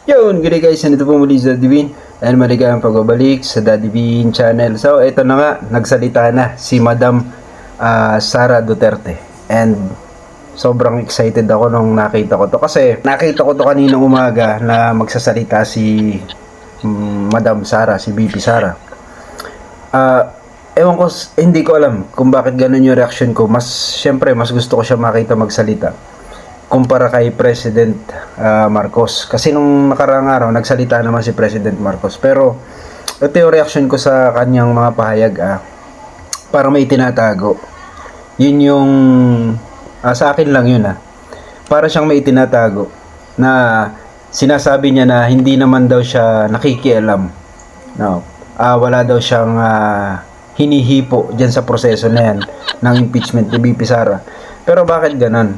Yun, good day guys, nandito po muli sa Daddy Bean and maligayang pagbabalik sa Daddy Bean channel. So, ito na nga, nagsalita na si Madam Sara Duterte. And sobrang excited ako nung nakita ko to. Kasi nakita ko to kaninang umaga na magsasalita si Madam Sara, si BP Sara. Ewan ko, hindi ko alam kung bakit ganun yung reaction ko. Syempre, mas gusto ko siya makita magsalita kumpara kay President Marcos. Kasi nung nakaraang araw, nagsalita naman si President Marcos. Pero, ito yung reaction ko sa kanyang mga pahayag. Parang may tinatago. Yun yung, sa akin lang yun. Para siyang may tinatago. Na sinasabi niya na hindi naman daw siya nakikialam. No. Wala daw siyang hinihipo dyan sa proseso na yan ng impeachment ni BP Sara. Pero bakit ganun?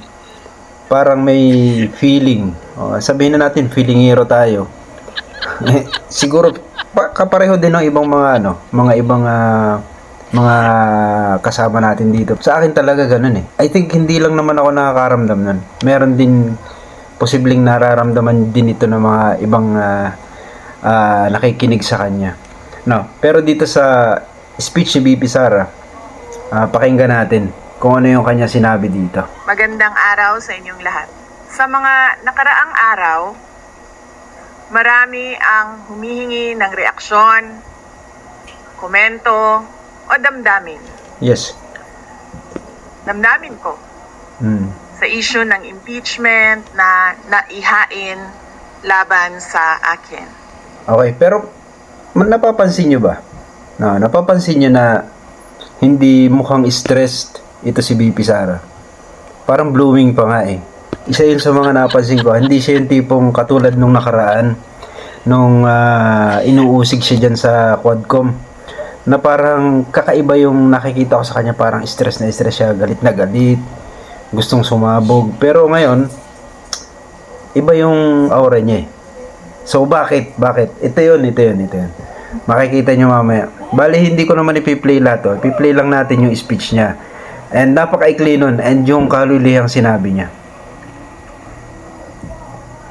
Parang may feeling. Sabihin na natin, feeling hero tayo. Siguro, kapareho din ng ibang mga ibang mga kasama natin dito. Sa akin talaga ganun eh. I think hindi lang naman ako nakakaramdam nun. Meron din posibleng nararamdaman din ito ng mga ibang nakikinig sa kanya. No, pero dito sa speech ni BP Sara, pakinggan natin kung ano yung kanya sinabi dito. Magandang araw sa inyong lahat. Sa mga nakaraang araw, marami ang humihingi ng reaksyon, komento, o damdamin. Yes. Damdamin ko sa issue ng impeachment na naihain laban sa akin. Okay, pero napapansin nyo ba? Napapansin nyo na hindi mukhang stressed ito si BP Sara. Parang blooming pa nga eh. Isa yun sa mga napansin ko. Hindi siya yung tipong katulad nung nakaraan. Nung inuusig siya dyan sa Quadcom. Na parang kakaiba yung nakikita ko sa kanya. Parang stress na stress siya. Galit na galit. Gustong sumabog. Pero ngayon, iba yung aura niya eh. So bakit? Ito yun. Makikita nyo mamaya. Bali, hindi ko naman ipi-play lahat. Ipi-play lang natin yung speech niya. And napaka-ikli nun. And yung kalulihang sinabi niya.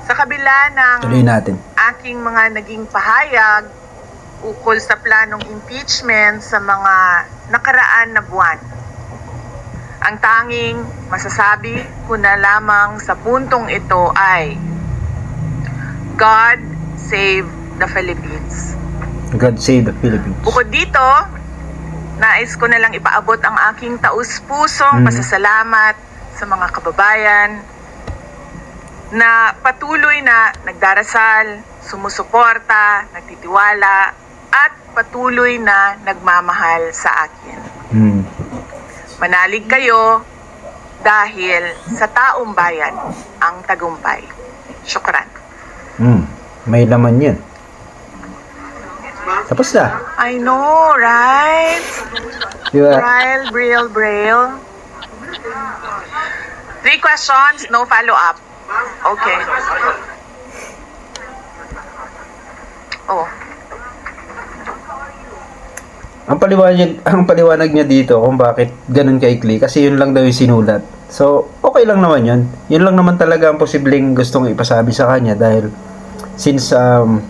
Sa kabila ng Tuloy natin. aking mga naging pahayag ukol sa planong impeachment sa mga nakaraan na buwan, ang tanging masasabi ko na lamang sa puntong ito ay God save the Philippines. God save the Philippines. Bukod dito, nais ko na lang ipaabot ang aking taus-pusong pasasalamat sa mga kababayan na patuloy na nagdarasal, sumusuporta, nagtitiwala, at patuloy na nagmamahal sa akin. Manalig kayo dahil sa taong bayan ang tagumpay. Syukran. May laman yan. Tapos na. I know, right? Diba? Braille. 3 questions, no follow-up. Okay. Oh. Ang paliwanag niya dito kung bakit ganun kaikli kasi yun lang daw yung sinulat. So, okay lang naman yun. Yun lang naman talaga ang posibleng gustong ipasabi sa kanya dahil since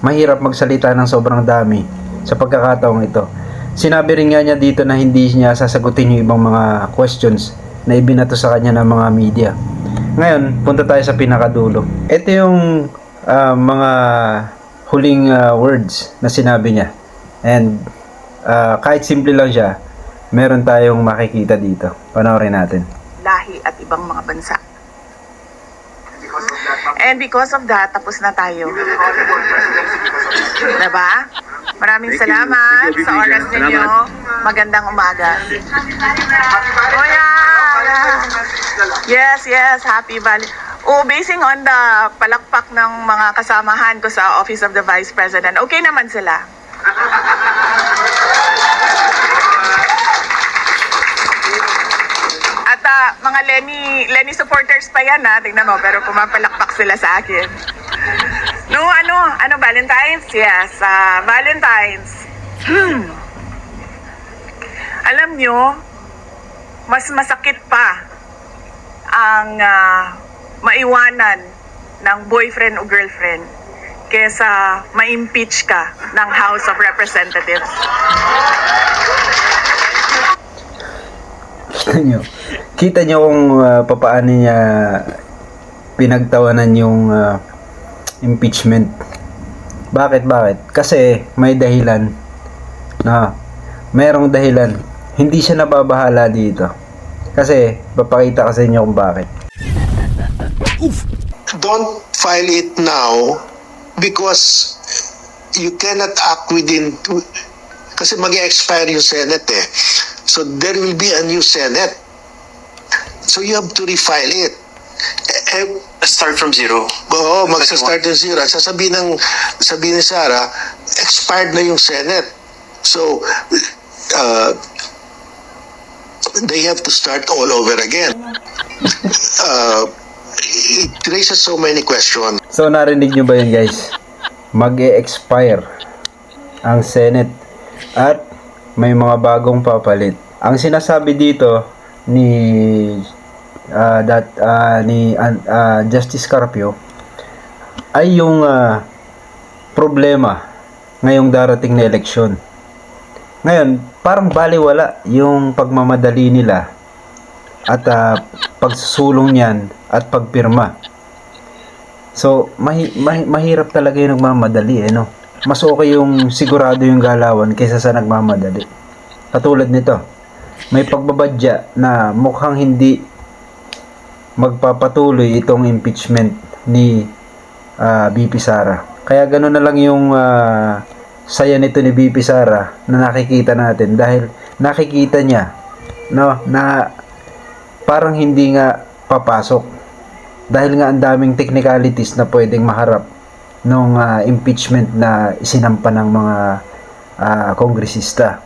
mahirap magsalita ng sobrang dami sa pagkakataong ito. Sinabi rin nga niya dito na hindi niya sasagutin yung ibang mga questions na ibinato sa kanya ng mga media. Ngayon, punta tayo sa pinakadulo. Ito yung mga huling words na sinabi niya. And kahit simple lang siya, meron tayong makikita dito. Panoorin natin. Lahi at ibang mga bansa. And because of that, tapos na tayo. Diba? Maraming salamat sa oras ninyo. Magandang umaga. Oh yeah! Yes, happy basing on the palakpak ng mga kasamahan ko sa Office of the Vice President, okay naman sila. At mga Lenny supporters pa yan tingnan mo, pero pumapalakpak sila sa akin. No, Valentine's? Yes, Valentine's. Alam nyo, mas masakit pa ang maiwanan ng boyfriend o girlfriend kesa ma-impeach ka ng House of Representatives. Kita nyo kung papaano niya pinagtawanan yung impeachment. Bakit? Kasi may dahilan. Merong dahilan. Hindi siya nababahala dito. Kasi papakita ko sa inyo kung bakit. Don't file it now because you cannot act within kasi mag-expire yung Senate eh. So there will be a new Senate. So you have to refile it. Start from zero. Oo, magsa-start yung zero. Sabihin ni Sarah, expired na yung Senate. So they have to start all over again. It raises so many questions. So narinig nyo ba yun, guys? Mag-e-expire ang Senate at may mga bagong papalit. Ang sinasabi dito ni Justice Carpio ay yung problema ngayong darating na eleksyon. Ngayon, parang baliwala yung pagmamadali nila at pagsusulong niyan at pagpirma. So, mahirap talaga yung nagmamadali, no? Mas okay yung sigurado yung galawan kaysa sa nagmamadali. Katulad nito, may pagbabadya na mukhang hindi magpapatuloy itong impeachment ni BP Sara. Kaya gano'n na lang yung saya nito ni BP Sara na nakikita natin dahil nakikita niya, no, na parang hindi nga papasok dahil nga ang daming technicalities na pwedeng maharap nung impeachment na isinampa ng mga kongresista.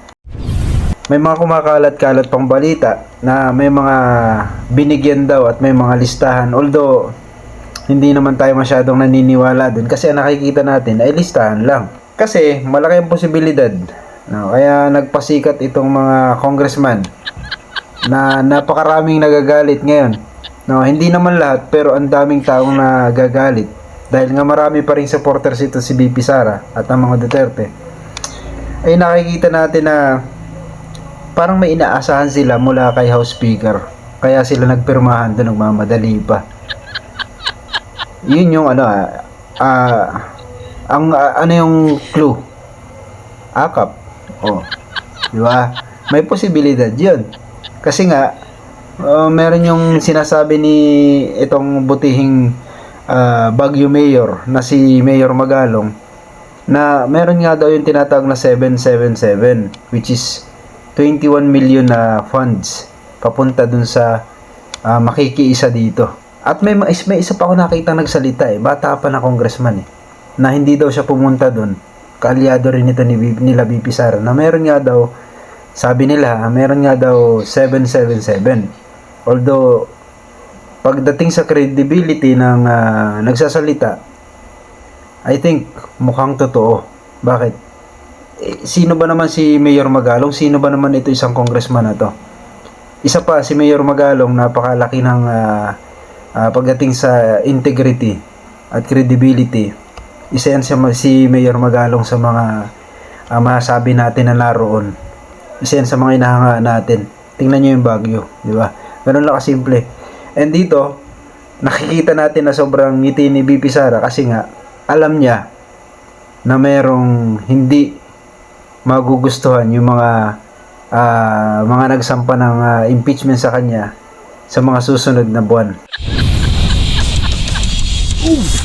May mga kumakalat-kalat pang balita na may mga binigyan daw at may mga listahan, although hindi naman tayo masyadong naniniwala dun kasi ang nakikita natin ay listahan lang. Kasi malaki ang posibilidad, no? Kaya nagpasikat itong mga congressman na napakaraming nagagalit ngayon, no? Hindi naman lahat pero ang daming taong nagagalit dahil nga marami pa ring supporters ito si BP Sara at ang mga Duterte. Ay nakikita natin na parang may inaasahan sila mula kay House Speaker kaya sila nagpirmahan doon, nagmamadali pa. Yun yung ano yung clue? Akap. Di ba? May posibilidad 'yun. Kasi nga meron yung sinasabi ni itong butihing Baguio Mayor na si Mayor Magalong na meron nga daw yung tinatawag na 777 which is 21 million na funds papunta dun sa makikiisa dito. At may isa pa ako nakita nagsalita bata pa na congressman na hindi daw siya pumunta dun. Kaalyado rin ito nila BP Sara na meron nga daw, sabi nila, meron nga daw 777. Although pagdating sa credibility ng nagsasalita, I think mukhang totoo. Bakit? Sino ba naman si Mayor Magalong? Sino ba naman ito isang congressman na to? Isa pa, si Mayor Magalong, napakalaki ng pagdating sa integrity at credibility. Isa yan si Mayor Magalong sa mga masasabi natin na naroon. Isa yan sa mga inahanga natin. Tingnan nyo yung Baguio, di ba? Ganun lang kasimple. And dito, nakikita natin na sobrang ngiti ni BP Sara kasi nga, alam niya na merong hindi magugustuhan yung mga nagsampa ng impeachment sa kanya sa mga susunod na buwan. Oof.